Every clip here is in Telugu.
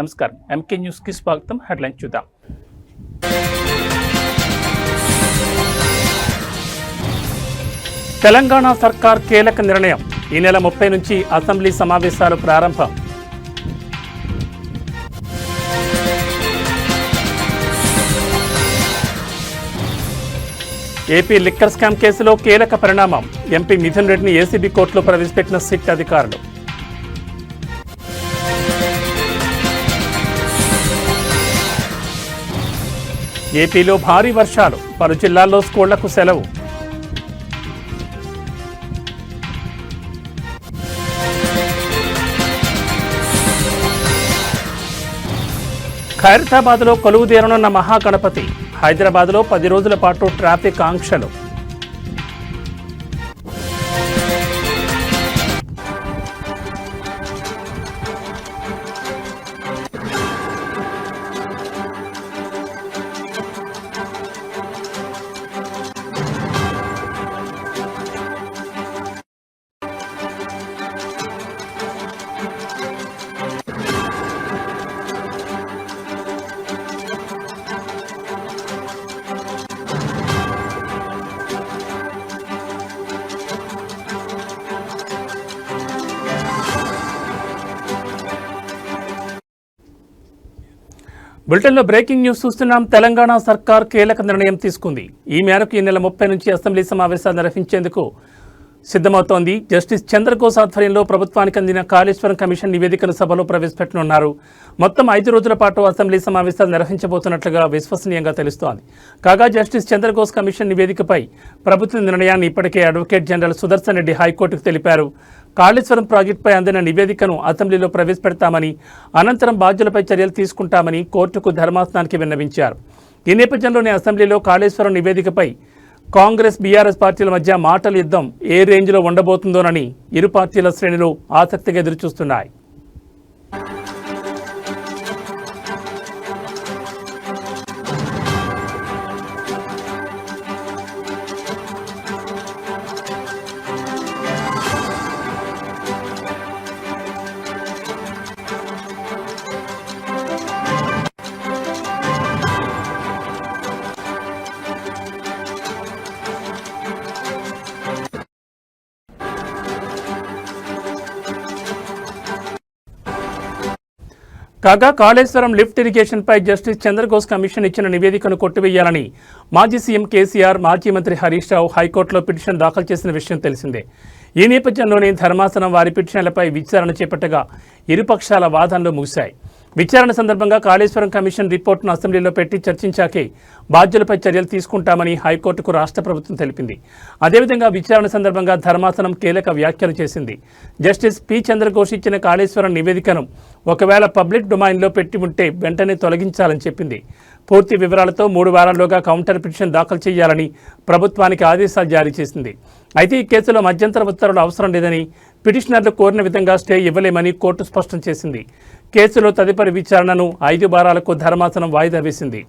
నమస్కారం. ఎంకే న్యూస్ కి స్వాగతం. హెడ్లైన్ చూద్దాం. తెలంగాణ సర్కార్ కీలక నిర్ణయం. ఈ నెల 30 నుంచి అసెంబ్లీ సమావేశాలు ప్రారంభం. ఏపీ లిక్కర్ స్కామ్ కేసులో కీలక పరిణామం. ఎంపీ మిథున్ రెడ్డిని ఏసీబీ కోర్టులో ప్రవేశపెట్టిన సిట్ అధికారులు. ఏపీలో భారీ వర్షాలు, పలు జిల్లాల్లో స్కూళ్లకు సెలవు. ఖైరతాబాద్లో కొలువుదీరనున్న మహాగణపతి. హైదరాబాద్లో 10 రోజుల పాటు ట్రాఫిక్ ఆంక్షలు. బులెటిన్లో బ్రేకింగ్ న్యూస్ చూస్తున్నాం. తెలంగాణ సర్కార్ కీలక నిర్ణయం తీసుకుంది. ఈ మేరకు ఈ నెల 30 నుంచి అసెంబ్లీ సమావేశాలు నిర్వహించేందుకు సిద్ధమవుతోంది. జస్టిస్ చంద్రఘోష్ ఆధ్వర్యంలో ప్రభుత్వానికి అందిన కాళేశ్వరం కమిషన్ నివేదికను సభలో ప్రవేశపెట్టనున్నారు. మొత్తం 5 రోజుల పాటు అసెంబ్లీ సమావేశాలు నిర్వహించబోతున్నట్లుగా విశ్వసనీయంగా తెలుస్తోంది. కాగా జస్టిస్ చంద్రఘోష్ కమిషన్ నివేదికపై ప్రభుత్వ నిర్ణయాన్ని ఇప్పటికే అడ్వకేట్ జనరల్ సుదర్శన్ రెడ్డి హైకోర్టుకు తెలిపారు. కాళేశ్వరం ప్రాజెక్టుపై అందిన నివేదికను అసెంబ్లీలో ప్రవేశపెడతామని, అనంతరం బాధ్యులపై చర్యలు తీసుకుంటామని కోర్టుకు ధర్మాసనానికి విన్నవించారు. ఈ నేపథ్యంలోనే అసెంబ్లీలో కాళేశ్వరం నివేదికపై కాంగ్రెస్ బీఆర్ఎస్ పార్టీల మధ్య మాటల యుద్ధం ఏ రేంజ్లో ఉండబోతుందోనని ఇరు పార్టీల శ్రేణులు ఆసక్తిగా ఎదురుచూస్తున్నాయి. కాగా కాళేశ్వరం లిఫ్ట్ ఇరిగేషన్పై జస్టిస్ చంద్రఘోష్ కమిషన్ ఇచ్చిన నివేదికను కొట్టివేయాలని మాజీ సీఎం కేసీఆర్, మాజీ మంత్రి హరీష్ రావు హైకోర్టులో పిటిషన్ దాఖలు చేసిన విషయం తెలిసిందే. ఈ నేపథ్యంలోనే ధర్మాసనం వారి పిటిషన్లపై విచారణ చేపట్టగా ఇరుపక్షాల వాదనలు ముగిశాయి. విచారణ సందర్భంగా కాళేశ్వరం కమిషన్ రిపోర్టును అసెంబ్లీలో పెట్టి చర్చించాకే బాధ్యులపై చర్యలు తీసుకుంటామని హైకోర్టుకు రాష్ట్ర ప్రభుత్వం తెలిపింది. అదేవిధంగా విచారణ సందర్భంగా ధర్మాసనం కీలక వ్యాఖ్యలు చేసింది. జస్టిస్ పి చంద్రఘోష్ ఇచ్చిన కాళేశ్వరం నివేదికను ఒకవేళ పబ్లిక్ డొమైన్లో పెట్టి ఉంటే వెంటనే తొలగించాలని చెప్పింది. పూర్తి వివరాలతో 3 వారాల్లోగా కౌంటర్ పిటిషన్ దాఖలు చేయాలని ప్రభుత్వానికి ఆదేశాలు జారీ చేసింది. అయితే ఈ కేసులో మధ్యంతర ఉత్తర్వులు అవసరం లేదని, పిటిషనర్లు కోరిన విధంగా స్టే ఇవ్వలేమని కోర్టు స్పష్టం చేసింది. కేసులో తదుపరి విచారణను 5 వారాలకు ధర్మాసనం వాయిదా వేసింది.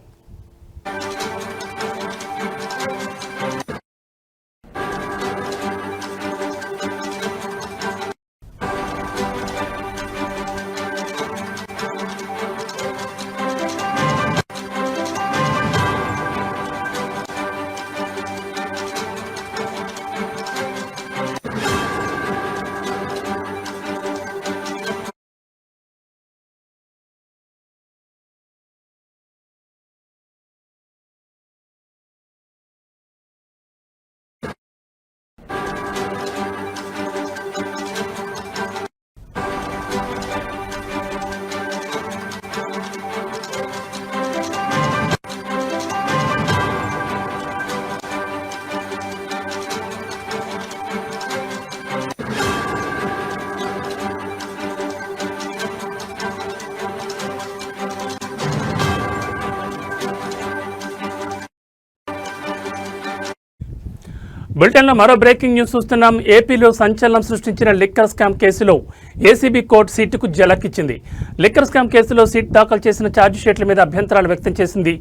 బులెటిన్లో మరో బ్రేకింగ్ న్యూస్ చూస్తున్నాం. ఏపీలో సంచలనం సృష్టించిన లిక్కర్ స్కామ్ కేసులో ఏసీబీ కోర్టు సిట్కు జలకిచ్చింది. లిక్కర్ స్కామ్ కేసులో సిట్ దాఖలు చేసిన ఛార్జిషీట్ల మీద అభ్యంతరాలు వ్యక్తం చేసింది.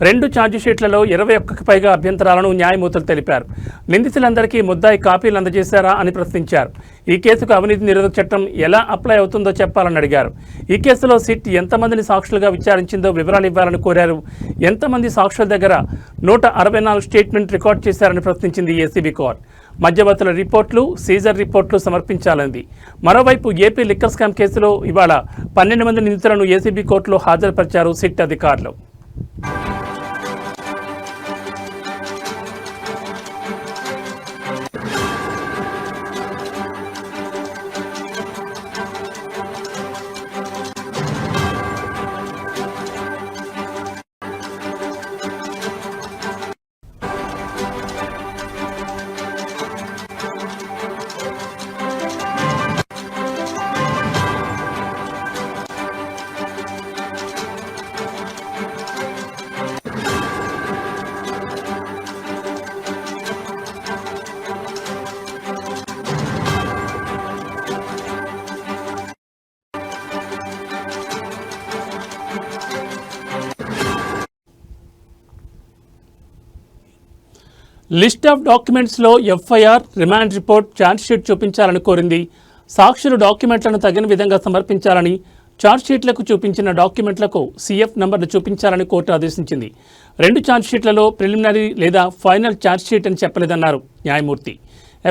2 ఛార్జిషీట్లలో 21కి పైగా అభ్యంతరాలను న్యాయమూర్తులు తెలిపారు. నిందితులందరికీ ముద్దాయి కాపీలు అందజేశారా అని ప్రశ్నించారు. ఈ కేసుకు అవినీతి నిరోధక చట్టం ఎలా అప్లై అవుతుందో చెప్పాలని అడిగారు. ఈ కేసులో సిట్ ఎంతమందిని సాక్షులుగా విచారించిందో వివరాలు ఇవ్వాలని కోరారు. ఎంతమంది సాక్షుల దగ్గర 164 స్టేట్మెంట్ రికార్డ్ చేశారని ప్రశ్నించింది ఏసీబీ కోర్టు. మధ్యవర్తుల రిపోర్టులు, సీజర్ రిపోర్టులు సమర్పించాలంది. మరోవైపు ఏపీ లిక్కర్ స్కామ్ కేసులో ఇవాళ 12 మంది నిందితులను ఏసీబీ కోర్టులో హాజరుపరిచారు సిట్ అధికారులు. లిస్ట్ ఆఫ్ డాక్యుమెంట్స్లో ఎఫ్ఐఆర్, రిమాండ్ రిపోర్ట్, ఛార్జ్షీట్ చూపించాలని కోరింది. సాక్షులు డాక్యుమెంట్లను తగిన విధంగా సమర్పించాలని, ఛార్జ్షీట్లకు చూపించిన డాక్యుమెంట్లకు సిఎఫ్ నంబర్ను చూపించాలని కోర్టు ఆదేశించింది. 2 ఛార్జ్షీట్లలో ప్రిలిమినరీ లేదా ఫైనల్ ఛార్జ్షీట్ అని చెప్పలేదన్నారు న్యాయమూర్తి.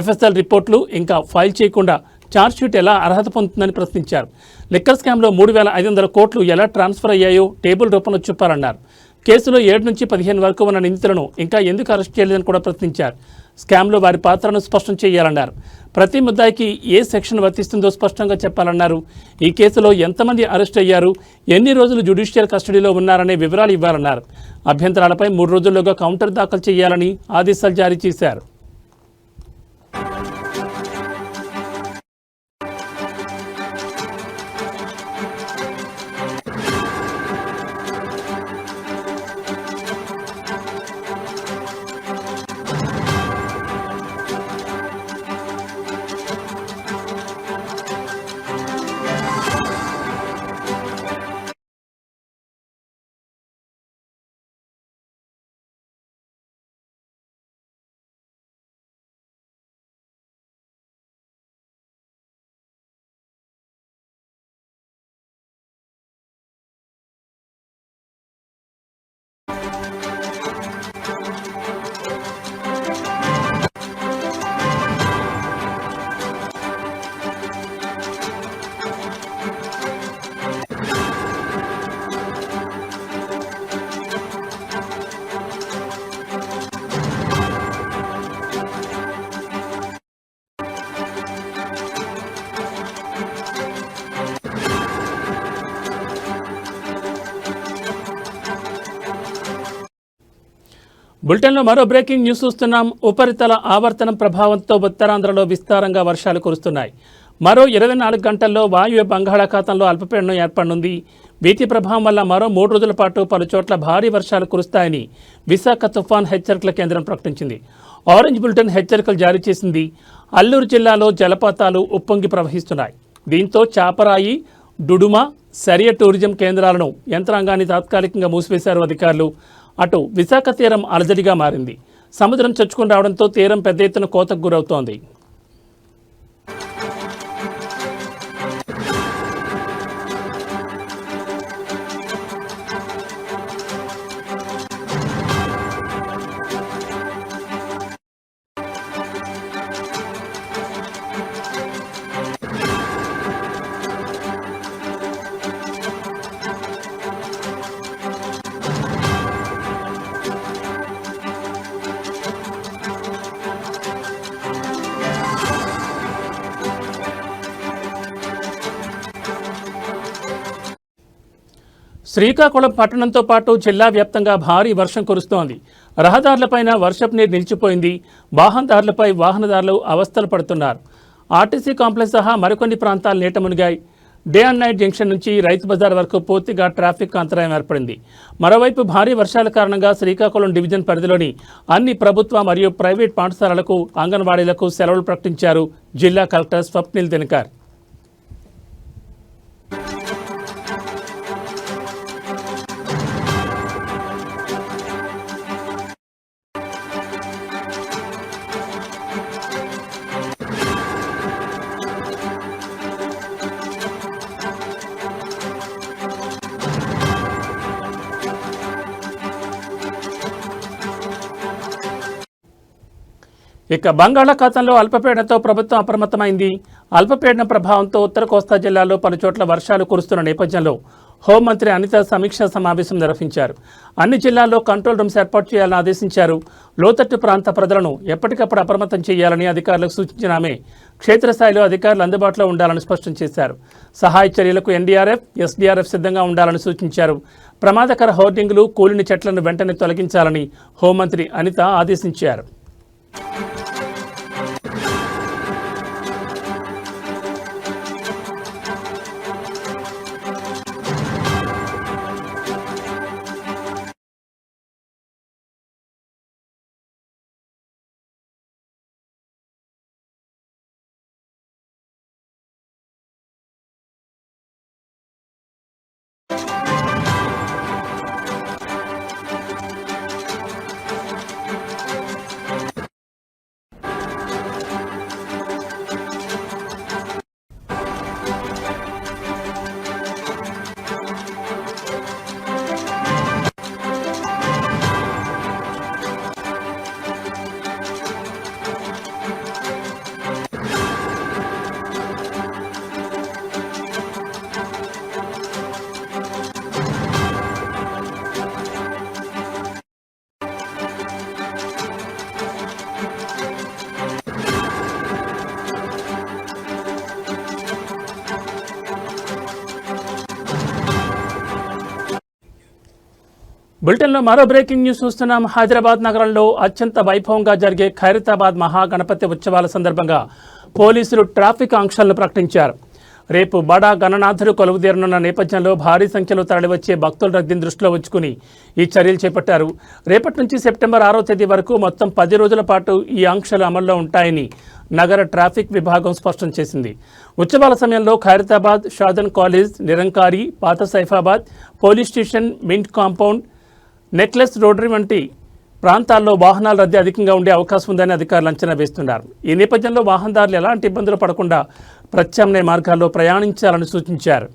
ఎఫ్ఎస్ఎల్ రిపోర్టులు ఇంకా ఫైల్ చేయకుండా ఛార్జ్షీట్ ఎలా అర్హత పొందుతుందని ప్రశ్నించారు. లిక్కర్ స్కామ్లో 3,500 కోట్లు ఎలా ట్రాన్స్ఫర్ అయ్యాయో టేబుల్ రూపంలో చూపాలన్నారు. కేసులో 7 నుంచి 15 వరకు ఉన్న నిందితులను ఇంకా ఎందుకు అరెస్ట్ చేయలేదని కూడా ప్రశ్నించారు. స్కామ్లో వారి పాత్రను స్పష్టం చేయాలన్నారు. ప్రతి ముద్దాయికి ఏ సెక్షన్ వర్తిస్తుందో స్పష్టంగా చెప్పాలన్నారు. ఈ కేసులో ఎంతమంది అరెస్ట్ అయ్యారు, ఎన్ని రోజులు జ్యుడిషియల్ కస్టడీలో ఉన్నారనే వివరాలు ఇవ్వాలన్నారు. అభ్యంతరాలపై 3 రోజుల్లోగా కౌంటర్ దాఖలు చేయాలని ఆదేశాలు జారీ చేశారు. బులెటిన్లో మరో బ్రేకింగ్ న్యూస్ చూస్తున్నాం. ఉపరితల ఆవర్తనం ప్రభావంతో ఉత్తరాంధ్రలో విస్తారంగా వర్షాలు కురుస్తున్నాయి. మరో 24 గంటల్లో వాయువ్య బంగాళాఖాతంలో అల్పపీడనం ఏర్పడనుంది. వీటి ప్రభావం వల్ల మరో 3 రోజుల పాటు పలు చోట్ల భారీ వర్షాలు కురుస్తాయని విశాఖ తుఫాన్ హెచ్చరికల కేంద్రం ప్రకటించింది. ఆరెంజ్ బులెటిన్ హెచ్చరికలు జారీ చేసింది. అల్లూరు జిల్లాలో జలపాతాలు ఉప్పొంగి ప్రవహిస్తున్నాయి. దీంతో చాపరాయి, డుడుమ, సరియ టూరిజం కేంద్రాలను యంత్రాంగాన్ని తాత్కాలికంగా మూసివేశారు అధికారులు. అటు విశాఖ తీరం అలజడిగా మారింది. సముద్రం చొచ్చుకుని రావడంతో తీరం పెద్ద ఎత్తున కోతకు గురవుతోంది. శ్రీకాకుళం పట్టణంతో పాటు జిల్లా వ్యాప్తంగా భారీ వర్షం కురుస్తోంది. రహదారులపైన వర్షపు నీరు నిలిచిపోయింది. వాహనదారులపై వాహనదారులు అవస్థలు పడుతున్నారు. ఆర్టీసీ కాంప్లెక్స్ సహా మరికొన్ని ప్రాంతాలు నీట మునిగాయి. డే అండ్ నైట్ జంక్షన్ నుంచి రైతు బజార్ వరకు పూర్తిగా ట్రాఫిక్ అంతరాయం ఏర్పడింది. మరోవైపు భారీ వర్షాల కారణంగా శ్రీకాకుళం డివిజన్ పరిధిలోని అన్ని ప్రభుత్వ మరియు ప్రైవేట్ పాఠశాలలకు, అంగన్వాడీలకు సెలవులు ప్రకటించారు జిల్లా కలెక్టర్ స్వప్నిల్ దినకర్. ఇక బంగాళాఖాతంలో అల్పపీడనంతో ప్రభుత్వం అప్రమత్తమైంది. అల్పపీడనం ప్రభావంతో ఉత్తర కోస్తా జిల్లాల్లో పలుచోట్ల వర్షాలు కురుస్తున్న నేపథ్యంలో హోంమంత్రి అనిత సమీక్షా సమావేశం నిర్వహించారు. అన్ని జిల్లాల్లో కంట్రోల్ రూమ్స్ ఏర్పాటు చేయాలని ఆదేశించారు. లోతట్టు ప్రాంత ప్రజలను ఎప్పటికప్పుడు అప్రమత్తం చేయాలని అధికారులకు సూచించిన ఆమె క్షేత్రస్థాయిలో అధికారులు అందుబాటులో ఉండాలని స్పష్టం చేశారు. సహాయ చర్యలకు ఎన్డీఆర్ఎఫ్, ఎస్డీఆర్ఎఫ్ సిద్ధంగా ఉండాలని సూచించారు. ప్రమాదకర హోర్డింగ్లు, కూలిన చెట్లను వెంటనే తొలగించాలని హోంమంత్రి అనిత ఆదేశించారు. బులెటిన్లో మరో బ్రేకింగ్ న్యూస్ చూస్తున్నాం. హైదరాబాద్ నగరంలో అత్యంత వైభవంగా జరిగే ఖైరతాబాద్ మహాగణపతి ఉత్సవాల సందర్భంగా పోలీసులు ట్రాఫిక్ ఆంక్షలను ప్రకటించారు. రేపు బడా గణనాథుడు కొలువుదీరనున్న నేపథ్యంలో భారీ సంఖ్యలో తరలివచ్చే భక్తుల రద్దీని దృష్టిలో ఉంచుకుని ఈ చర్యలు చేపట్టారు. రేపటి నుంచి సెప్టెంబర్ 6వ తేదీ వరకు మొత్తం 10 రోజుల పాటు ఈ ఆంక్షలు అమల్లో ఉంటాయని నగర ట్రాఫిక్ విభాగం స్పష్టం చేసింది. ఉత్సవాల సమయంలో ఖైరతాబాద్, షాదన్ కాలేజ్, నిరంకారి, పాత Saifabad, police station, mint compound, necklace rotary వంటి ప్రాంతాల్లో వాహనాల రద్దీ అధికంగా ఉండే అవకాశం ఉందని అధికారులు అంచనా వేస్తున్నారు. ఈ నేపథ్యంలో వాహనదారులు ఎలాంటి ఇబ్బందులు పడకుండా ప్రత్యామ్నాయ మార్గాల్లో ప్రయాణించాలని సూచించారు.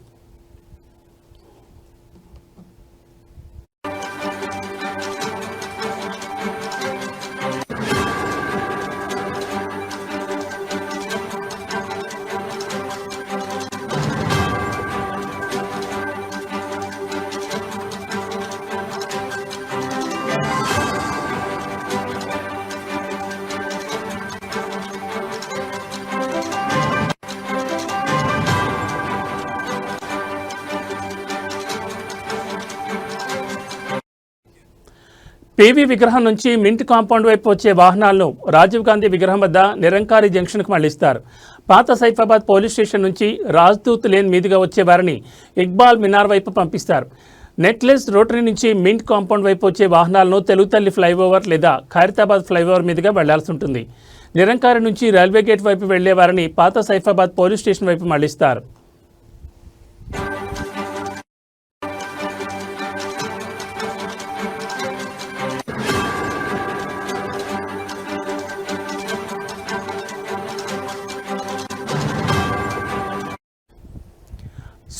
పీవీ విగ్రహం నుంచి మింట్ కాంపౌండ్ వైపు వచ్చే వాహనాలను రాజీవ్ గాంధీ విగ్రహం వద్ద నిరంకారి జంక్షన్కు మళ్లిస్తారు. పాత సైఫాబాద్ పోలీస్ స్టేషన్ నుంచి రాజ్దూత్ లేన్ మీదుగా వచ్చే వారిని ఇక్బాల్ మినార్ వైపు పంపిస్తారు. నెక్లెస్ రోటరీ నుంచి మింట్ కాంపౌండ్ వైపు వచ్చే వాహనాలను తెలుగుతల్లి ఫ్లైఓవర్ లేదా ఖైరతాబాద్ ఫ్లైఓవర్ మీదుగా వెళ్లాల్సి ఉంటుంది. నిరంకారి నుంచి రైల్వే గేట్ వైపు వెళ్లే వారిని పాత సైఫాబాద్ పోలీస్ స్టేషన్ వైపు మళ్లిస్తారు.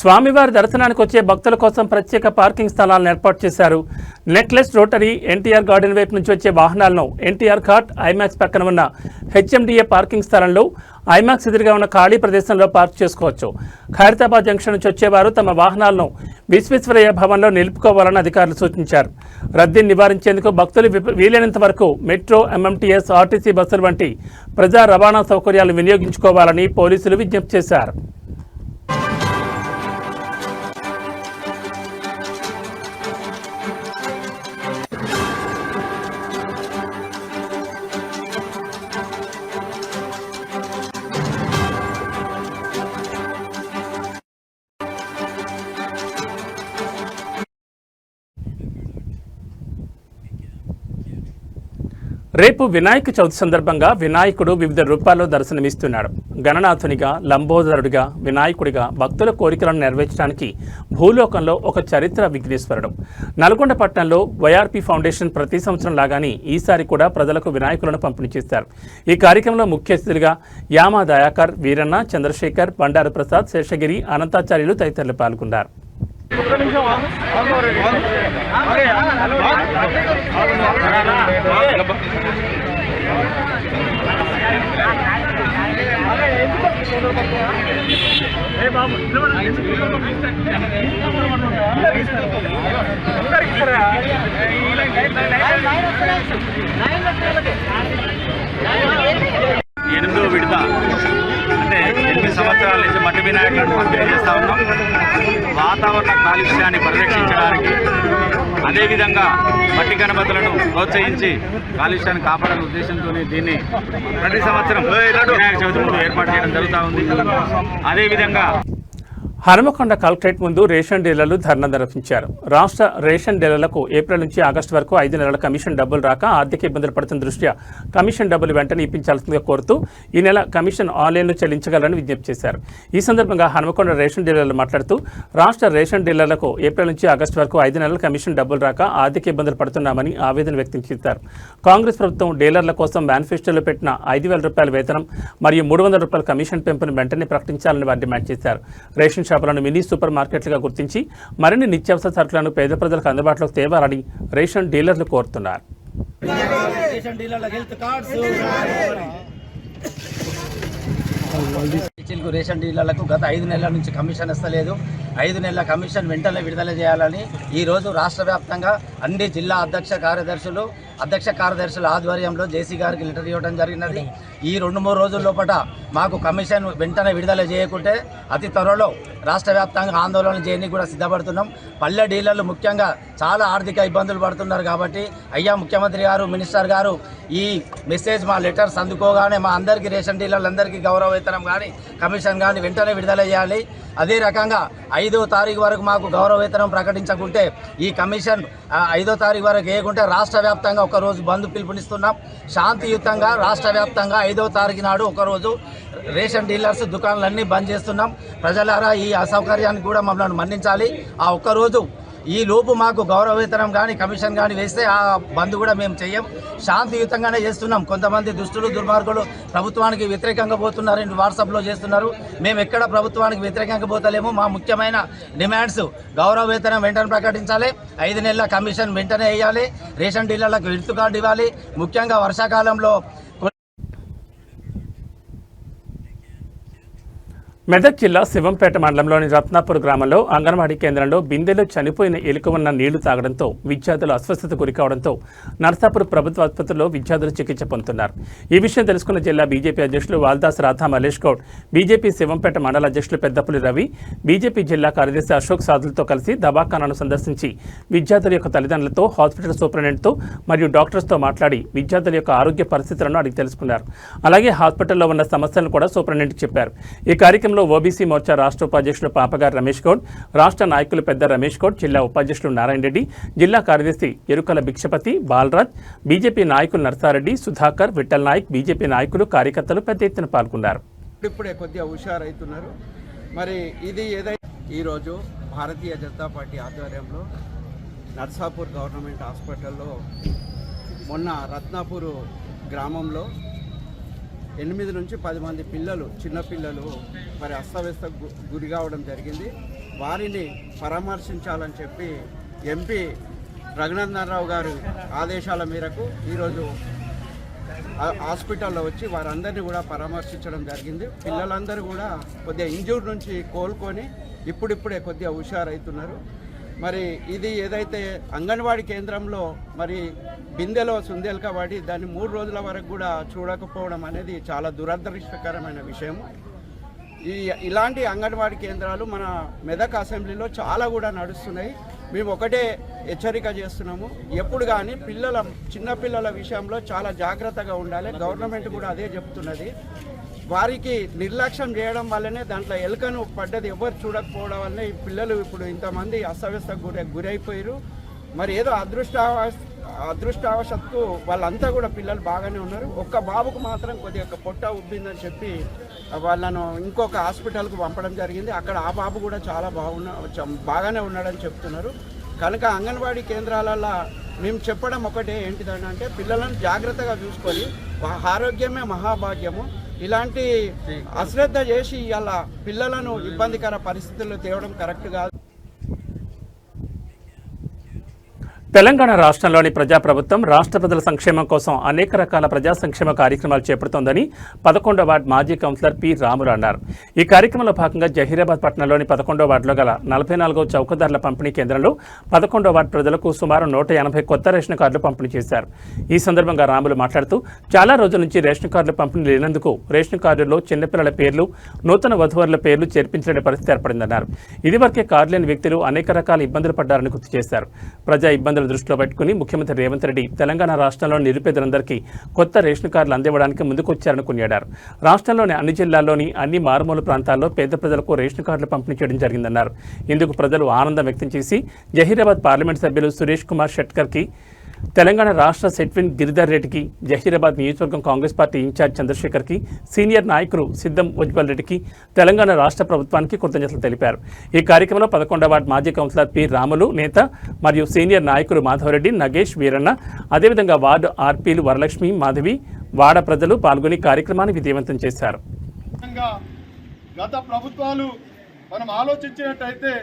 స్వామివారి దర్శనానికి వచ్చే భక్తుల కోసం ప్రత్యేక పార్కింగ్ స్థలాలను ఏర్పాటు చేశారు. నెక్లెస్ రోటరీ, ఎన్టీఆర్ గార్డెన్ వైపు నుంచి వచ్చే వాహనాలను ఎన్టీఆర్ ఘాట్, ఐమాక్స్ పక్కన ఉన్న హెచ్ఎండిఏ పార్కింగ్ స్థలంలో, ఐమాక్స్ ఎదురుగా ఉన్న ఖాళీ ప్రదేశంలో పార్క్ చేసుకోవచ్చు. ఖైరతాబాద్ జంక్షన్ నుంచి వచ్చేవారు తమ వాహనాలను విశ్వేశ్వరయ్య భవన్లో నిలుపుకోవాలని అధికారులు సూచించారు. రద్దీని నివారించేందుకు భక్తులు వీలైనంత వరకు మెట్రో, ఎంఎంటీఎస్, ఆర్టీసీ బస్సులు వంటి ప్రజా రవాణా సౌకర్యాలు వినియోగించుకోవాలని పోలీసులు విజ్ఞప్తి చేశారు. రేపు వినాయక చవితి సందర్భంగా వినాయకుడు వివిధ రూపాల్లో దర్శనమిస్తున్నాడు. గణనాథునిగా, లంబోదరుడిగా, వినాయకుడిగా భక్తుల కోరికలను నెరవేర్చడానికి భూలోకంలో ఒక చరిత్ర విఘ్నేశ్వరుడు. నల్గొండ పట్టణంలో వైఆర్పీ ఫౌండేషన్ ప్రతి సంవత్సరం లాగానే ఈసారి కూడా ప్రజలకు వినాయకులను పంపిణీ చేశారు. ఈ కార్యక్రమంలో ముఖ్య అతిథులుగా యామా దయాకర్, వీరన్న, చంద్రశేఖర్, బండారు ప్రసాద్, శేషగిరి, అనంతాచార్యులు తదితరులు పాల్గొన్నారు. ఎనిమిదో విడత అంటే 8 సంవత్సరాల నుంచి మట్టి వినాయకులను పంపిణీ చేస్తూ ఉన్నాం. వాతావరణ కాలుష్యాన్ని పరిరక్షించడానికి, అదేవిధంగా మట్టి గణపతులను ప్రోత్సహించి కాలుష్యాన్ని కాపాడాలనే ఉద్దేశంతో దీన్ని ప్రతి సంవత్సరం వినాయక చవితి ముందు ఏర్పాటు చేయడం జరుగుతూ ఉంది. అదేవిధంగా హనుమకొండ కలెక్టరేట్ ముందు రేషన్ డీలర్లు ధర్నా నిర్వహించారు. రాష్ట్ర రేషన్ డీలర్లకు ఏప్రిల్ నుంచి ఆగస్టు వరకు 5 నెలల కమిషన్ డబ్బులు రాక ఆర్థిక ఇబ్బందులు పడుతున్న దృష్ట్యా కమిషన్ డబ్బులు వెంటనే ఇప్పించాల్సిందిగా కోరుతూ ఈ నెల కమిషన్ ఆన్లైన్లో చెల్లించగలని విజ్ఞప్తి చేశారు. ఈ సందర్భంగా హనుమకొండ రేషన్ డీలర్లు మాట్లాడుతూ రాష్ట్ర రేషన్ డీలర్లకు ఏప్రిల్ నుంచి ఆగస్టు వరకు 5 నెలల కమిషన్ డబ్బులు రాక ఆర్థిక ఇబ్బందులు పడుతున్నామని ఆవేదన వ్యక్తం చేశారు. కాంగ్రెస్ ప్రభుత్వం డీలర్ల కోసం మేనిఫెస్టోలో పెట్టిన 5,000 రూపాయల వేతనం మరియు 300 రూపాయల కమిషన్ పెంపును వెంటనే ప్రకటించాలని వారు డిమాండ్ చేశారు. రేషన్ షాపులను మినీ సూపర్ మార్కెట్లుగా గుర్తించి మరిన్ని నిత్యావసర సరుకులను పేద ప్రజలకు అందుబాటులోకి తేవాలని రేషన్ డీలర్లు కోరుతున్నారు. రేషన్ డీలర్లకు గత 5 నెలల నుంచి కమిషన్ ఇస్తలేదు. 5 నెలల కమిషన్ వెంటనే విడుదల చేయాలని ఈరోజు రాష్ట్ర వ్యాప్తంగా అన్ని జిల్లా అధ్యక్ష కార్యదర్శుల ఆధ్వర్యంలో జేసీ గారికి లెటర్ ఇవ్వడం జరిగినది. ఈ 2-3 రోజుల లోపల మాకు కమిషన్ వెంటనే విడుదల చేయకుంటే అతి త్వరలో రాష్ట్ర వ్యాప్తంగా ఆందోళన చేయడానికి కూడా సిద్ధపడుతున్నాం. పల్లె డీలర్లు ముఖ్యంగా చాలా ఆర్థిక ఇబ్బందులు పడుతున్నారు కాబట్టి అయ్యా ముఖ్యమంత్రి గారు, మినిస్టర్ గారు ఈ మెసేజ్ మా లెటర్స్ అందుకోగానే మా అందరికీ రేషన్ డీలర్లందరికీ గౌరవ వేతనం కానీ కమిషన్ కానీ వెంటనే విడుదల చేయాలి. అదే రకంగా 5వ తారీఖు వరకు మాకు గౌరవ వేతనం ప్రకటించకుంటే ఈ కమిషన్ 5వ తారీఖు వరకు వేయకుంటే రాష్ట్ర వ్యాప్తంగా ఒకరోజు బంద్ పిలుపునిస్తున్నాం. శాంతియుతంగా రాష్ట్ర వ్యాప్తంగా 5వ తారీఖు నాడు ఒకరోజు రేషన్ డీలర్స్ దుకాణాలన్నీ బంద్ చేస్తున్నాం. ప్రజలారా ఈ అసౌకర్యాన్ని కూడా మమ్మల్ని మన్నించాలి. ఆ ఒక్కరోజు ఈ లోపు మాకు గౌరవ వేతనం కానీ కమిషన్ కానీ వేస్తే ఆ బంద్ కూడా మేము చెయ్యం. శాంతియుతంగానే చేస్తున్నాం. కొంతమంది దుష్టులు దుర్మార్గులు ప్రభుత్వానికి వ్యతిరేకంగా పోతున్నారని వాట్సాప్లో చేస్తున్నారు. మేము ఎక్కడ ప్రభుత్వానికి వ్యతిరేకంగా పోతలేము. మా ముఖ్యమైన డిమాండ్స్ గౌరవ వేతనం వెంటనే ప్రకటించాలి, 5 నెలల కమిషన్ వెంటనే వేయాలి, రేషన్ డీలర్లకు విడుతు కార్డు ఇవ్వాలి. ముఖ్యంగా వర్షాకాలంలో మెదక్ జిల్లా శివంపేట మండలంలోని రత్నాపూర్ గ్రామంలో అంగన్వాడీ కేంద్రంలో బిందెలో చనిపోయిన ఎలుక ఉన్న నీళ్లు తాగడంతో విద్యార్థులు అస్వస్థతకు గురికావడంతో నర్సాపూర్ ప్రభుత్వ ఆసుపత్రిలో విద్యార్థులు చికిత్స పొందుతున్నారు. ఈ విషయం తెలుసుకున్న జిల్లా బీజేపీ అధ్యక్షులు వాల్దాస్ రాధా మల్లేష్ గౌడ్, బీజేపీ శివంపేట మండల అధ్యక్షులు పెద్దపులి రవి, బీజేపీ జిల్లా కార్యదర్శి అశోక్ సాధులతో కలిసి దవాఖానాను సందర్శించి విద్యార్థుల యొక్క తల్లిదండ్రులతో, హాస్పిటల్ సూపరింటెండెంట్తో మరియు డాక్టర్స్తో మాట్లాడి విద్యార్థుల యొక్క ఆరోగ్య పరిస్థితులను అడిగి తెలుసుకున్నారు. అలాగే హాస్పిటల్లో ఉన్న సమస్యలను కూడా సూపరింటెండెంట్కి చెప్పారు. ఈ కార్యక్రమంలో ఓబీసీ మోర్చా రాష్ట్ర ఉపాధ్యక్షులు పాపగారి రమేష్ గౌడ్, రాష్ట్ర నాయకులు పెద్ద రమేష్ గౌడ్, జిల్లా ఉపాధ్యక్షులు నారాయణ రెడ్డి, జిల్లా కార్యదర్శి ఎరుకల భిక్షపతి, బాలరాజ్, బీజేపీ నాయకులు నర్సారెడ్డి, సుధాకర్, విఠల్ నాయక్, బీజేపీ నాయకులు, కార్యకర్తలు పెద్ద ఎత్తున పాల్గొన్నారు. ఇప్పుడే కొద్దిగా హుషారైతున్నారు. మరి ఇది ఏదైతే ఈరోజు భారతీయ జనతా పార్టీ ఆధ్వర్యంలో నర్సాపూర్ గవర్నమెంట్ హాస్పిటల్లో మొన్న రత్నాపూర్ గ్రామంలో 8 నుంచి 10 మంది పిల్లలు, చిన్నపిల్లలు మరి అస్తవ్యస్త గురి కావడం జరిగింది. వారిని పరామర్శించాలని చెప్పి ఎంపీ రఘునందనరావు గారు ఆదేశాల మేరకు ఈరోజు హాస్పిటల్లో వచ్చి వారందరినీ కూడా పరామర్శించడం జరిగింది. పిల్లలందరూ కూడా కొద్దిగా ఇంజూర్ నుంచి కోలుకొని ఇప్పుడిప్పుడే కొద్దిగా హుషారైతున్నారు. మరి ఇది ఏదైతే అంగన్వాడీ కేంద్రంలో మరి బిందెలో సుందెలు కాబట్టి దాన్ని 3 రోజుల వరకు కూడా చూడకపోవడం అనేది చాలా దురదృష్టకరమైన విషయం. ఇలాంటి అంగన్వాడీ కేంద్రాలు మన మెదక్ అసెంబ్లీలో చాలా కూడా నడుస్తున్నాయి. మేము ఒకటే హెచ్చరిక చేస్తున్నాము, ఎప్పుడు కానీ చిన్నపిల్లల విషయంలో చాలా జాగ్రత్తగా ఉండాలి. గవర్నమెంట్ కూడా అదే చెప్తున్నది. వారికి నిర్లక్ష్యం చేయడం వల్లనే దాంట్లో ఎలుకను పడ్డది ఎవరు చూడకపోవడం వల్లనే ఈ పిల్లలు ఇప్పుడు ఇంతమంది అస్తవ్యస్తకు గురైపోయారు. మరి ఏదో అదృష్టవశాత్తు వాళ్ళంతా కూడా పిల్లలు బాగానే ఉన్నారు. ఒక్క బాబుకు మాత్రం కొద్దిగా పొట్ట ఉబ్బిందని చెప్పి వాళ్ళను ఇంకొక హాస్పిటల్కు పంపడం జరిగింది. అక్కడ ఆ బాబు కూడా చాలా బాగానే ఉన్నాడని చెప్తున్నారు. కనుక అంగన్వాడీ కేంద్రాలలో మేము చెప్పడం ఒకటే ఏంటిదంటే పిల్లలను జాగ్రత్తగా చూసుకొని ఆరోగ్యమే మహాభాగ్యము. ఇలాంటి అశ్రద్ధ చేసి ఇలా పిల్లలను ఇబ్బందికర పరిస్థితుల్లో తేవడం కరెక్ట్ కాదు. తెలంగాణ రాష్ట్రంలోని ప్రజాప్రభుత్వం రాష్ట్ర ప్రజల సంక్షేమం కోసం అనేక రకాల ప్రజా సంక్షేమ కార్యక్రమాలు చేపడుతోందని 11వ వార్డు మాజీ కౌన్సిలర్ పి రాములు అన్నారు. ఈ కార్యక్రమంలో భాగంగా జహీరాబాద్ పట్టణంలోని 11వ వార్డులో గల 44వ చౌకదారుల పంపిణీ కేంద్రంలో 11వ వార్డు ప్రజలకు సుమారు 180 కొత్త రేషన్ కార్డులు పంపిణీ చేశారు. ఈ సందర్భంగా రాములు మాట్లాడుతూ చాలా రోజుల నుంచి రేషన్ కార్డులు పంపిణీ లేనందుకు రేషన్ కార్డుల్లో చిన్నపిల్లల పేర్లు, నూతన వధువరుల పేర్లు చేర్పించలేని పరిస్థితి ఏర్పడిందన్నారు. ఇదివరకే కార్డు లేని వ్యక్తులు అనేక రకాల ఇబ్బందులు పడ్డారని గుర్తు చేశారు. ప్రజా ఇబ్బందులు దృష్టిలో పెట్టుకుని ముఖ్యమంత్రి రేవంత్ రెడ్డి తెలంగాణ రాష్ట్రంలో నిరుపేదలందరికీ కొత్త రేషన్ కార్డులు అందివ్వడానికి ముందుకొచ్చారని కొనియాడారు. రాష్ట్రంలోని అన్ని జిల్లాల్లోని అన్ని మారుమూల ప్రాంతాల్లో పేద ప్రజలకు రేషన్ కార్డులు పంపిణీ చేయడం జరిగిందన్నారు. ఇందుకు ప్రజలు ఆనందం వ్యక్తం చేసి జహీరాబాద్ పార్లమెంట్ సభ్యులు సురేష్ కుమార్ షెట్కర్కి, తెలంగాణ రాష్ట్ర సెట్విన్ గిరిధర్ రెడ్డికి, జహీరాబాద్ నియోజకవర్గం కాంగ్రెస్ పార్టీ ఇన్ఛార్జ్ చంద్రశేఖర్కి, సీనియర్ నాయకులు సిద్ధం ఉజ్వల్ రెడ్డికి, తెలంగాణ రాష్ట్ర ప్రభుత్వానికి కృతజ్ఞతలు తెలిపారు. ఈ కార్యక్రమంలో 11వ వార్డు మాజీ కౌన్సిలర్ పి రాములు నేత మరియు సీనియర్ నాయకులు మాధవరెడ్డి, నగేష్, వీరన్న, అదేవిధంగా వార్డు ఆర్పీలు వరలక్ష్మి, మాధవి, వాడ ప్రజలు పాల్గొని కార్యక్రమాన్ని విజయవంతం చేశారు. గత ప్రభుత్వాలు మనం ఆలోచించినట్టయితే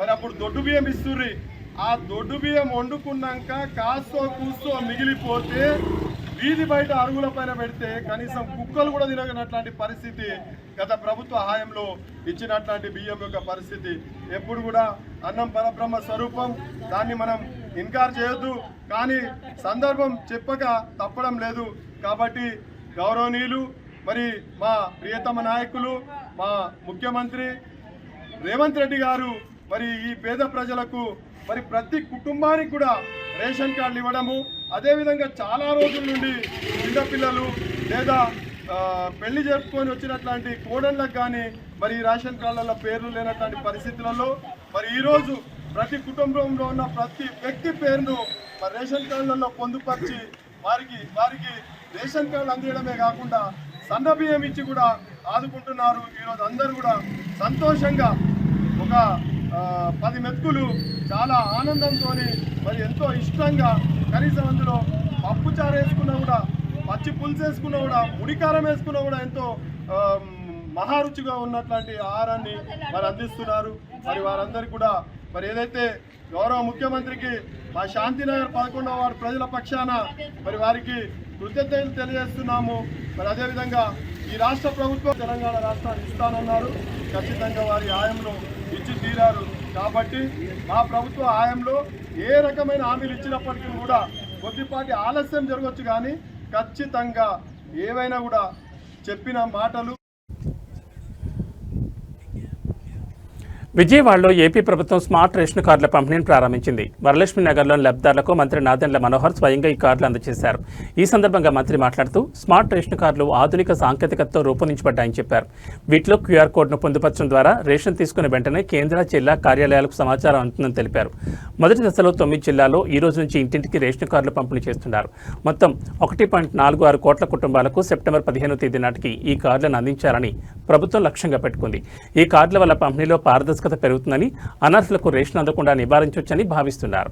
మరి అప్పుడు దొడ్డు బియ్యం ఇస్తుర్రి. ఆ దొడ్డు బియ్యం వండుకున్నాక కాస్తో కూస్తో మిగిలిపోతే వీధి బయట అరుగుల పైన పెడితే కనీసం కుక్కలు కూడా తినగనట్లాంటి పరిస్థితి గత ప్రభుత్వ హయాంలో ఇచ్చినట్లాంటి బియ్యం యొక్క పరిస్థితి. ఎప్పుడు కూడా అన్నం పరబ్రహ్మ స్వరూపం, దాన్ని మనం ఇన్కార్ చేయొద్దు. కానీ సందర్భం చెప్పక తప్పడం లేదు. కాబట్టి గౌరవనీయులు మరి మా ప్రియతమ నాయకులు మా ముఖ్యమంత్రి రేవంత్ రెడ్డి గారు మరి ఈ పేద ప్రజలకు మరి ప్రతి కుటుంబానికి కూడా రేషన్ కార్డులు ఇవ్వడము, అదేవిధంగా చాలా రోజుల నుండి చిన్నపిల్లలు లేదా పెళ్లి జరుపుకొని వచ్చినట్లాంటి కోడళ్ళకు కానీ మరి ఈ రేషన్ కార్డులలో పేర్లు లేనటువంటి పరిస్థితులలో మరి ఈరోజు ప్రతి కుటుంబంలో ఉన్న ప్రతి వ్యక్తి పేరును మరి రేషన్ కార్డులలో పొందుపరిచి వారికి రేషన్ కార్డులు అందించడమే కాకుండా సన్న బియ్యం ఇచ్చి కూడా ఆదుకుంటున్నారు. ఈరోజు అందరూ కూడా సంతోషంగా ఒక 10 మెతుకులు చాలా ఆనందంతో మరి ఎంతో ఇష్టంగా, కనీసం అందులో పప్పు చారు వేసుకున్నా కూడా, పచ్చి పులుసు వేసుకున్నా కూడా, ముడికారం వేసుకున్నా కూడా ఎంతో మహారుచిగా ఉన్నట్లాంటి ఆహారాన్ని మరి అందిస్తున్నారు. మరి వారందరికీ కూడా మరి ఏదైతే గౌరవ ముఖ్యమంత్రికి మా శాంతినగర్ 11వ వార్డు ప్రజల పక్షాన మరి వారికి కృతజ్ఞతలు తెలియజేస్తున్నాము. మరి అదేవిధంగా ఈ రాష్ట్ర ప్రభుత్వం తెలంగాణ రాష్ట్రాన్ని ఇస్తానన్నారు. ఖచ్చితంగా వారి హాయంలో ఇచ్చి తీరారు. కాబట్టి మా ప్రభుత్వ హాయంలో ఏ రకమైన హామీలు ఇచ్చినప్పటికీ కూడా కొద్దిపాటి ఆలస్యం జరగవచ్చు, కానీ ఖచ్చితంగా ఏవైనా కూడా చెప్పిన మాటలు. విజయవాడలో ఏపీ ప్రభుత్వం స్మార్ట్ రేషన్ కార్డుల పంపిణీని ప్రారంభించింది. వరలక్ష్మి నగర్లోని లబ్ధిదారులకు మంత్రి నాదెండ్ల మనోహర్ స్వయంగా ఈ కార్డులు అందజేశారు. ఈ సందర్భంగా మంత్రి మాట్లాడుతూ స్మార్ట్ రేషన్ కార్డులు ఆధునిక సాంకేతికతతో రూపొందించబడ్డాయని చెప్పారు. వీటిలో క్యూఆర్ కోడ్ను పొందుపరచడం ద్వారా రేషన్ తీసుకున్న వెంటనే కేంద్ర జిల్లా కార్యాలయాలకు సమాచారం అందుతుందని తెలిపారు. మొదటి దశలో 9 జిల్లాల్లో ఈ రోజు నుంచి ఇంటింటికి రేషన్ కార్డులు పంపిణీ చేస్తున్నారు. మొత్తం 1.46 కోట్ల కుటుంబాలకు సెప్టెంబర్ 15వ తేదీ నాటికి ఈ కార్డులను అందించాలని ప్రభుత్వం లక్ష్యంగా పెట్టుకుంది. ఈ కార్డుల వల్ల పంపిణీలో పారదర్శకత పెరుగుతుందని, అనర్హులకు రేషన్ అందకుండా నివారించవచ్చని భావిస్తున్నారు.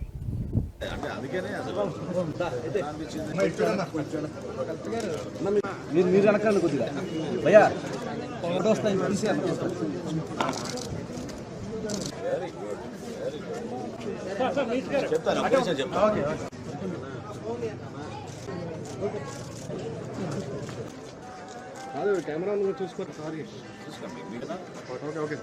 కెమెరా చూసుకోండి. Sorry okay.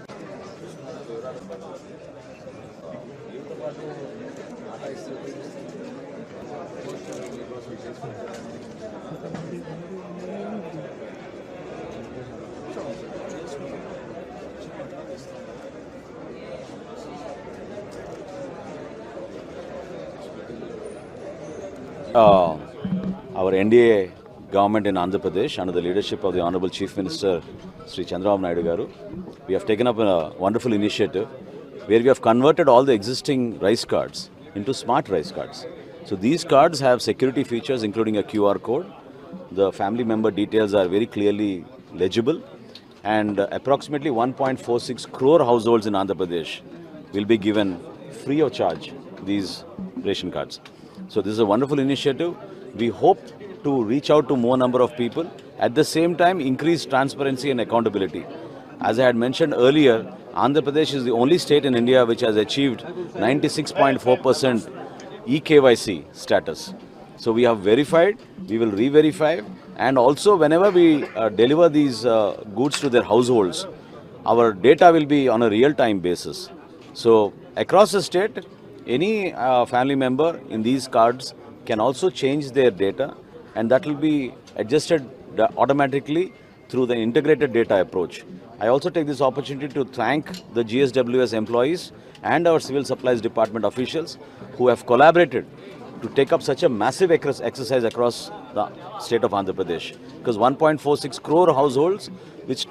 Our NDA government in Andhra Pradesh, under the leadership of the Honorable Chief Minister Sri Chandrababu Naidu Garu, we have taken up a wonderful initiative where we have converted all the existing rice cards into smart rice cards. So these cards have security features including a QR code. The family member details are very clearly legible, and approximately 1.46 crore households in Andhra Pradesh will be given free of charge these ration cards. So this is a wonderful initiative. We hope to reach out to more number of people, at the same time increase transparency and accountability. As I had mentioned earlier, Andhra Pradesh is the only state in India which has achieved 96.4% eKYC status. So we have verified, we will re-verify, and also whenever we deliver these goods to their households, our data will be on a real-time basis. So across the state, any family member in these cards can also change their data, and that will be adjusted automatically through the integrated data approach. I also take this opportunity to thank the GSWS employees and our Civil Supplies Department officials who have collaborated to take up such a massive exercise across the state of Andhra Pradesh. Because 1.46 crore households which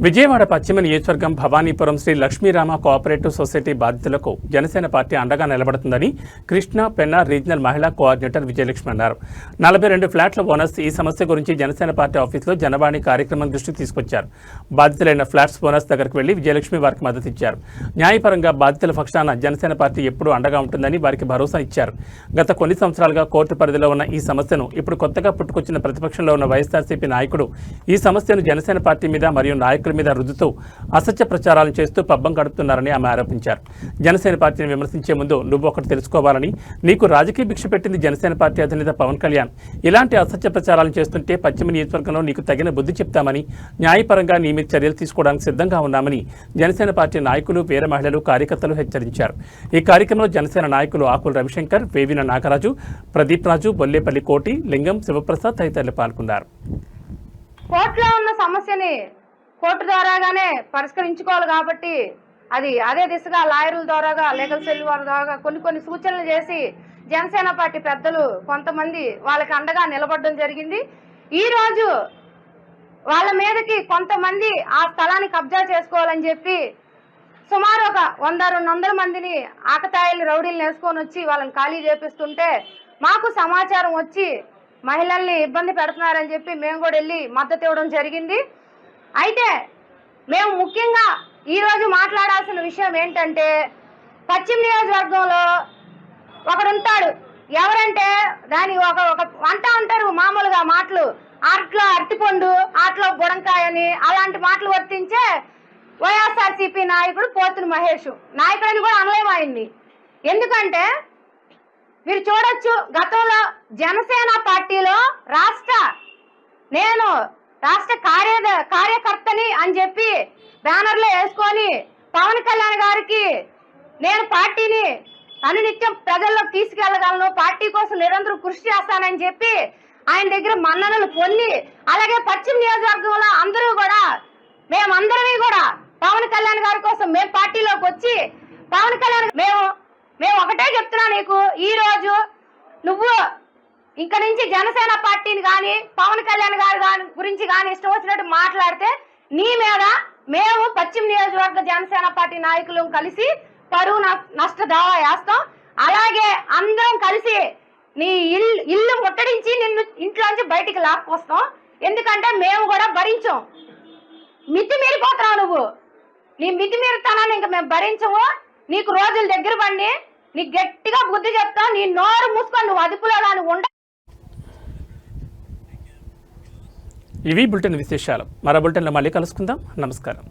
Vijayawada పశ్చిమ నియోజకవర్గం భవానీపురం శ్రీ లక్ష్మీరామ కోఆపరేటివ్ సొసైటీ బాధితులకు జనసేన పార్టీ అండగా నిలబడుతుందని కృష్ణా పెన్నా రీజనల్ మహిళా కోఆర్డినేటర్ విజయలక్ష్మి అన్నారు. 42 ఫ్లాట్ల ఓనర్స్ ఈ సమస్య గురించి జనసేన పార్టీ ఆఫీసులో జనవాణి కార్యక్రమం దృష్టికి తీసుకొచ్చారు. బాధితులైన ఫ్లాట్స్ ఓనర్స్ దగ్గరకు వెళ్లి విజయలక్ష్మి వారికి మద్దతు ఇచ్చారు. న్యాయపరంగా బాధితుల పక్షాన జనసేన పార్టీ ఎప్పుడూ అండగా ఉంటుందని వారికి భరోసా ఇచ్చారు. గత కొన్ని సంవత్సరాలుగా కోర్టు పరిధిలో ఉన్న ఈ సమస్యను ఇప్పుడు కొత్తగా పుట్టుకొచ్చిన ప్రతిపక్షంలో ఉన్న వైఎస్ఆర్సీపీ నాయకుడు ఈ సమస్యను జనసేన పార్టీ మీద మరియు నాయకుల మీద రుద్దుతూ అసత్య ప్రచారాలను చేస్తూ పబ్బం గడుపుతున్నారని ఆమె ఆరోపించారు. జనసేన పార్టీని విమర్శించే ముందు నువ్వు ఒకటి తెలుసుకోవాలని, నీకు రాజకీయ భిక్ష పెట్టింది జనసేన పార్టీ అధినేత పవన్ కళ్యాణ్. ఇలాంటి అసత్య ప్రచారాలను చేస్తుంటే పశ్చిమ నియోజకవర్గంలో నీకు తగిన బుద్ధి చెప్తామని, న్యాయపరంగా నీ మీద చర్యలు తీసుకోవడానికి సిద్ధంగా ఉన్నామని జనసేన పార్టీ నాయకులు, వీర మహిళలు, కార్యకర్తలు హెచ్చరించారు. ఈ కార్యక్రమంలో జనసేన నాయకులు ఆకుల రవిశంకర్, వేవిన నాగరాజు, ప్రదీప్ రాజు, బొల్లేపల్లి కోటి, లింగం, శివప్రసాద్ తదితరులు పాల్గొన్నారు. కోర్టులో ఉన్న సమస్యని కోర్టు ద్వారాగానే పరిష్కరించుకోవాలి కాబట్టి అదే దిశగా లాయర్ల ద్వారాగా, లీగల్ సెల్ వారి ద్వారా కొన్ని సూచనలు చేసి జనసేన పార్టీ పెద్దలు కొంతమంది వాళ్ళకి అండగా నిలబడడం జరిగింది. ఈ రోజు వాళ్ళ మీదకి కొంతమంది ఆ స్థలాన్ని కబ్జా చేసుకోవాలని చెప్పి సుమారు ఒక 100-200 మందిని ఆకతాయిలు, రౌడీలు వేసుకొని వచ్చి వాళ్ళని ఖాళీ చేపిస్తుంటే మాకు సమాచారం వచ్చి మహిళల్ని ఇబ్బంది పెడుతున్నారని చెప్పి మేము కూడా వెళ్ళి మద్దతు ఇవ్వడం జరిగింది. అయితే మేము ముఖ్యంగా ఈరోజు మాట్లాడాల్సిన విషయం ఏంటంటే, పశ్చిమ నియోజకవర్గంలో ఒకడుంటాడు, ఎవరంటే దాని ఒక వంట అంటారు మామూలుగా మాటలు, ఆట్లో అరటిపండు, ఆట్లో బుడంకాయ అని అలాంటి మాటలు వర్తించే వైఎస్ఆర్సీపీ నాయకుడు పోతుని మహేష్. నాయకుడిని కూడా అనలేమైంది. ఎందుకంటే మీరు చూడొచ్చు, గతంలో జనసేన పార్టీలో నేను రాష్ట్ర కార్యకర్తని అని చెప్పి బ్యానర్లో వేసుకొని పవన్ కళ్యాణ్ గారికి నేను పార్టీని అనునిత్యం ప్రజల్లోకి తీసుకెళ్లగలను, పార్టీ కోసం నిరంతరం కృషి చేస్తానని చెప్పి ఆయన దగ్గర మన్ననలు పొంది, అలాగే పశ్చిమ నియోజకవర్గంలో అందరూ కూడా మేమందరమీ కూడా పవన్ కళ్యాణ్ గారి కోసం మేము పార్టీలోకి వచ్చి పవన్ కళ్యాణ్ మేము ఒకటే చెప్తున్నా నీకు, ఈ రోజు నువ్వు ఇంక నుంచి జనసేన పార్టీని కానీ పవన్ కళ్యాణ్ గారి గురించి కానీ ఇష్టం వచ్చినట్టు మాట్లాడితే నీ మీద మేము పశ్చిమ నియోజకవర్గ జనసేన పార్టీ నాయకులు కలిసి పరువు నష్ట దావా వేస్తాం. అలాగే అందరం కలిసి నీ ఇల్లు ముట్టడించి నిన్ను ఇంట్లోంచి బయటికి లాక్కొస్తాం. ఎందుకంటే మేము కూడా భరించాం. మితిమీరిపోతున్నావు నువ్వు, నీ మితిమీరుతానని ఇంక మేము భరించము. నీకు రోజులు దగ్గర పడి నీకు గట్టిగా బుద్ధి చెప్తాం. నీ నోరు మూసుకొని నువ్వు అదుపులో దాన్ని ఉండ. ఇవి బులెటిన్ విశేషాలు. మరో బులెటిన్లో మళ్ళీ కలుసుకుందాం. నమస్కారం.